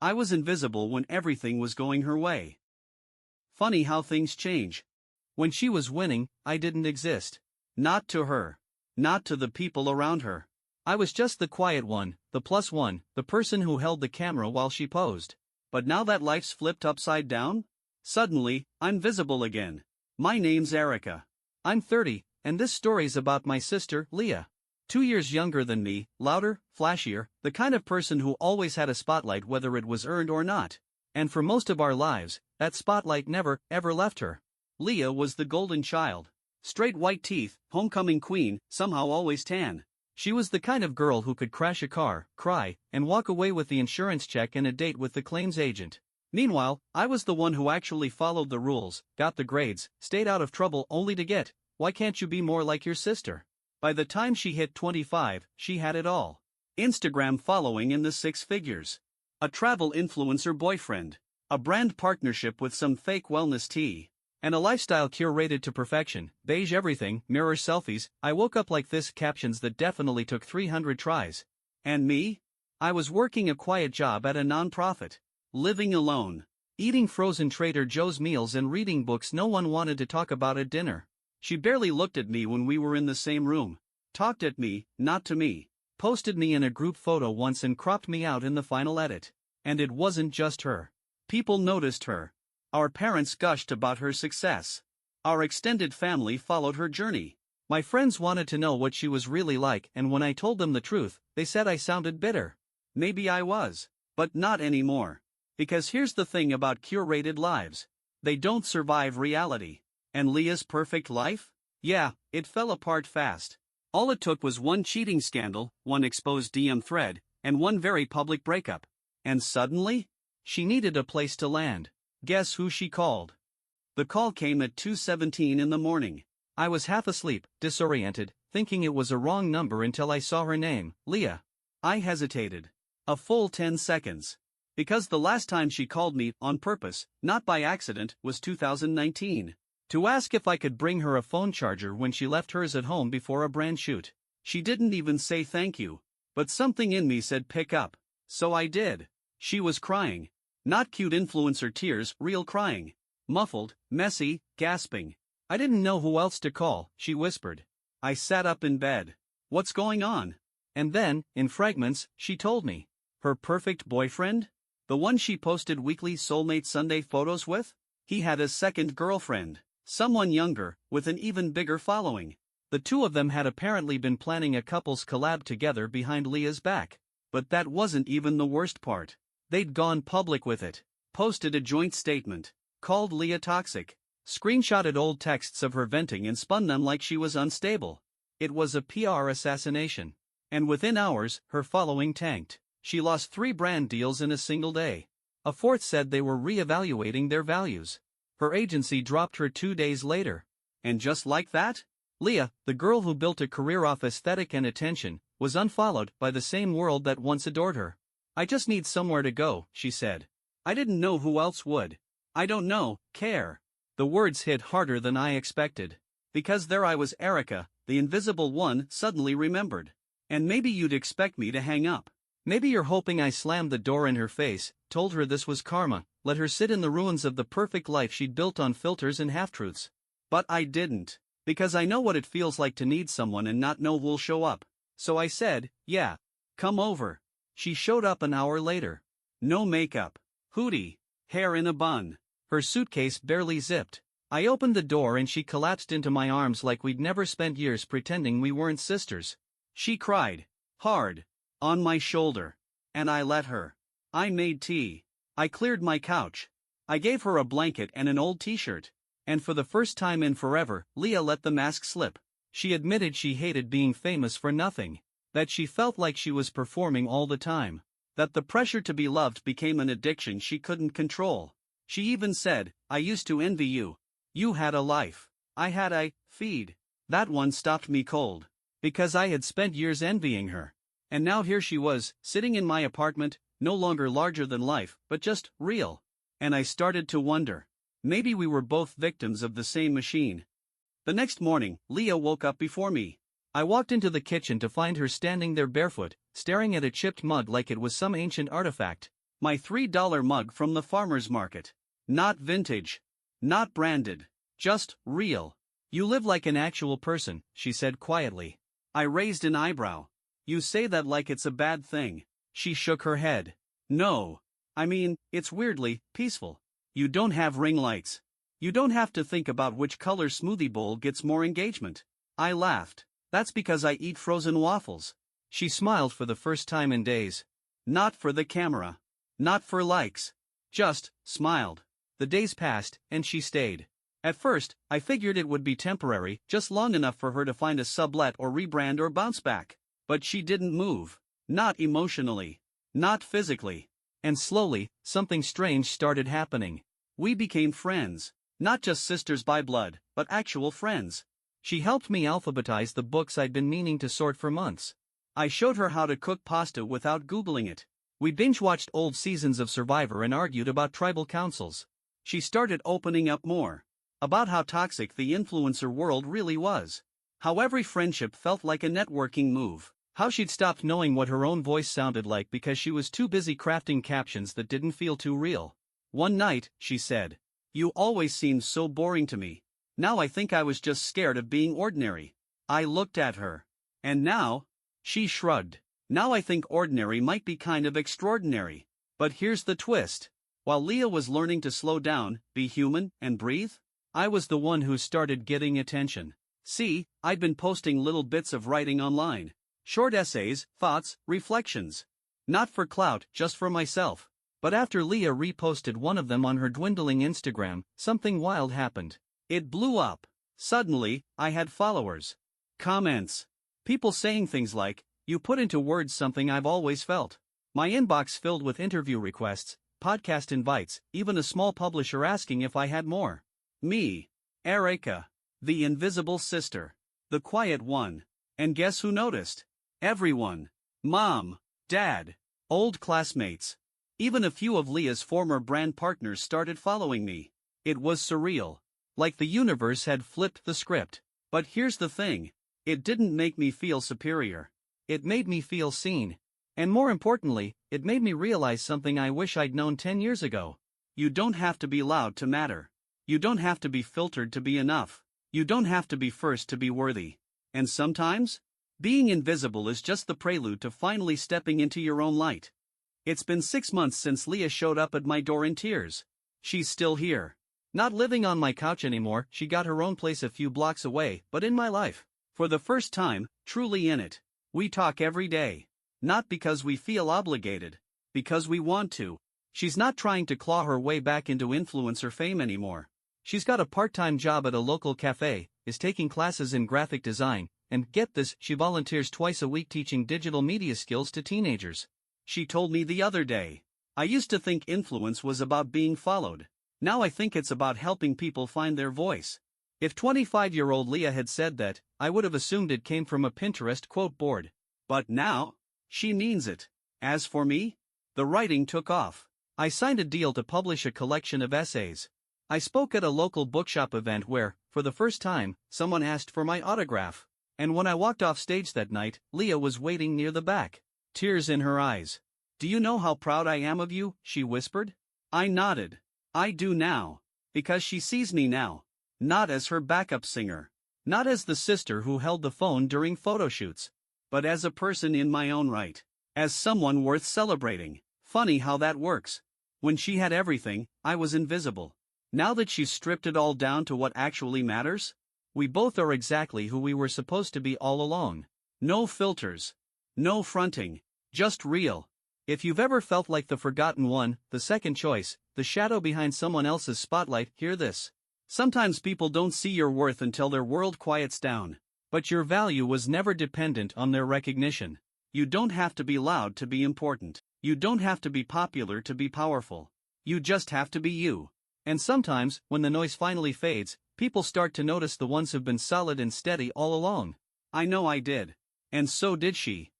I was invisible when everything was going her way. Funny how things change. When she was winning, I didn't exist. Not to her. Not to the people around her. I was just the quiet one, the plus one, the person who held the camera while she posed. But now that life's flipped upside down, suddenly, I'm visible again. My name's Erica. I'm 30, and this story's about my sister, Leah. 2 years younger than me, louder, flashier, the kind of person who always had a spotlight whether it was earned or not. And for most of our lives, that spotlight never, ever left her. Leah was the golden child. Straight white teeth, homecoming queen, somehow always tan. She was the kind of girl who could crash a car, cry, and walk away with the insurance check and a date with the claims agent. Meanwhile, I was the one who actually followed the rules, got the grades, stayed out of trouble only to get, "Why can't you be more like your sister?" By the time she hit 25, she had it all. Instagram following in the six figures. A travel influencer boyfriend. A brand partnership with some fake wellness tea. And a lifestyle curated to perfection, beige everything, mirror selfies. I woke up like this, captions that definitely took 300 tries. And me? I was working a quiet job at a non-profit. Living alone. Eating frozen Trader Joe's meals and reading books no one wanted to talk about at dinner. She barely looked at me when we were in the same room. Talked at me, not to me. Posted me in a group photo once and cropped me out in the final edit. And it wasn't just her. People noticed her. Our parents gushed about her success. Our extended family followed her journey. My friends wanted to know what she was really like, and when I told them the truth, they said I sounded bitter. Maybe I was. But not anymore. Because here's the thing about curated lives. They don't survive reality. And Leah's perfect life? Yeah, it fell apart fast. All it took was one cheating scandal, one exposed DM thread, and one very public breakup. And suddenly? She needed a place to land. Guess who she called? The call came at 2:17 in the morning. I was half asleep, disoriented, thinking it was a wrong number until I saw her name, Leah. I hesitated. A full 10 seconds. Because the last time she called me, on purpose, not by accident, was 2019. To ask if I could bring her a phone charger when she left hers at home before a brand shoot. She didn't even say thank you. But something in me said pick up. So I did. She was crying. Not cute influencer tears, real crying. Muffled, messy, gasping. I didn't know who else to call, she whispered. I sat up in bed. What's going on? And then, in fragments, she told me. Her perfect boyfriend? The one she posted weekly Soulmate Sunday photos with? He had a second girlfriend. Someone younger, with an even bigger following. The two of them had apparently been planning a couples collab together behind Leah's back. But that wasn't even the worst part. They'd gone public with it. Posted a joint statement. Called Leah toxic. Screenshotted old texts of her venting and spun them like she was unstable. It was a PR assassination. And within hours, her following tanked. She lost 3 brand deals in a single day. A fourth said they were re-evaluating their values. Her agency dropped her 2 days later. And just like that? Leah, the girl who built a career off aesthetic and attention, was unfollowed by the same world that once adored her. I just need somewhere to go, she said. I didn't know who else would. I don't know, care. The words hit harder than I expected. Because there I was, Erica, the invisible one, suddenly remembered. And maybe you'd expect me to hang up. Maybe you're hoping I slammed the door in her face, told her this was karma, let her sit in the ruins of the perfect life she'd built on filters and half-truths. But I didn't. Because I know what it feels like to need someone and not know who'll show up. So I said, yeah. Come over. She showed up an hour later. No makeup. Hoodie. Hair in a bun. Her suitcase barely zipped. I opened the door and she collapsed into my arms like we'd never spent years pretending we weren't sisters. She cried. Hard. On my shoulder. And I let her. I made tea. I cleared my couch. I gave her a blanket and an old t-shirt. And for the first time in forever, Leah let the mask slip. She admitted she hated being famous for nothing. That she felt like she was performing all the time. That the pressure to be loved became an addiction she couldn't control. She even said, I used to envy you. You had a life. I had a feed. That one stopped me cold. Because I had spent years envying her. And now here she was, sitting in my apartment, no longer larger than life, but just real. And I started to wonder. Maybe we were both victims of the same machine. The next morning, Leah woke up before me. I walked into the kitchen to find her standing there barefoot, staring at a chipped mug like it was some ancient artifact. My $3 mug from the farmer's market. Not vintage. Not branded. Just real. You live like an actual person, she said quietly. I raised an eyebrow. You say that like it's a bad thing. She shook her head. No. I mean, it's weirdly peaceful. You don't have ring lights. You don't have to think about which color smoothie bowl gets more engagement. I laughed. That's because I eat frozen waffles. She smiled for the first time in days. Not for the camera. Not for likes. Just smiled. The days passed, and she stayed. At first, I figured it would be temporary, just long enough for her to find a sublet or rebrand or bounce back. But she didn't move. Not emotionally. Not physically. And slowly, something strange started happening. We became friends. Not just sisters by blood, but actual friends. She helped me alphabetize the books I'd been meaning to sort for months. I showed her how to cook pasta without Googling it. We binge-watched old seasons of Survivor and argued about tribal councils. She started opening up more. About how toxic the influencer world really was. How every friendship felt like a networking move. How she'd stopped knowing what her own voice sounded like because she was too busy crafting captions that didn't feel too real. One night, she said, "You always seemed so boring to me. Now I think I was just scared of being ordinary." I looked at her. And now? She shrugged. Now I think ordinary might be kind of extraordinary. But here's the twist. While Leah was learning to slow down, be human, and breathe, I was the one who started getting attention. See, I'd been posting little bits of writing online. Short essays, thoughts, reflections. Not for clout, just for myself. But after Leah reposted one of them on her dwindling Instagram, something wild happened. It blew up. Suddenly, I had followers. Comments. People saying things like, "You put into words something I've always felt." My inbox filled with interview requests, podcast invites, even a small publisher asking if I had more. Me. Erica. The invisible sister. The quiet one. And guess who noticed? Everyone. Mom. Dad. Old classmates. Even a few of Leah's former brand partners started following me. It was surreal. Like the universe had flipped the script. But here's the thing. It didn't make me feel superior. It made me feel seen. And more importantly, it made me realize something I wish I'd known 10 years ago. You don't have to be loud to matter. You don't have to be filtered to be enough. You don't have to be first to be worthy. And sometimes, being invisible is just the prelude to finally stepping into your own light. It's been 6 months since Leah showed up at my door in tears. She's still here. Not living on my couch anymore, she got her own place a few blocks away, but in my life. For the first time, truly in it. We talk every day. Not because we feel obligated. Because we want to. She's not trying to claw her way back into influencer fame anymore. She's got a part-time job at a local cafe, is taking classes in graphic design, and get this, she volunteers twice a week teaching digital media skills to teenagers. She told me the other day, "I used to think influence was about being followed. Now I think it's about helping people find their voice." If 25-year-old Leah had said that, I would have assumed it came from a Pinterest quote board. But now, she means it. As for me, the writing took off. I signed a deal to publish a collection of essays. I spoke at a local bookshop event where, for the first time, someone asked for my autograph. And when I walked off stage that night, Leah was waiting near the back. Tears in her eyes. "Do you know how proud I am of you?" she whispered. I nodded. I do now. Because she sees me now. Not as her backup singer. Not as the sister who held the phone during photo shoots. But as a person in my own right. As someone worth celebrating. Funny how that works. When she had everything, I was invisible. Now that she's stripped it all down to what actually matters, we both are exactly who we were supposed to be all along. No filters. No fronting. Just real. If you've ever felt like the forgotten one, the second choice, the shadow behind someone else's spotlight, hear this. Sometimes people don't see your worth until their world quiets down. But your value was never dependent on their recognition. You don't have to be loud to be important. You don't have to be popular to be powerful. You just have to be you. And sometimes, when the noise finally fades, people start to notice the ones who've been solid and steady all along. I know I did. And so did she.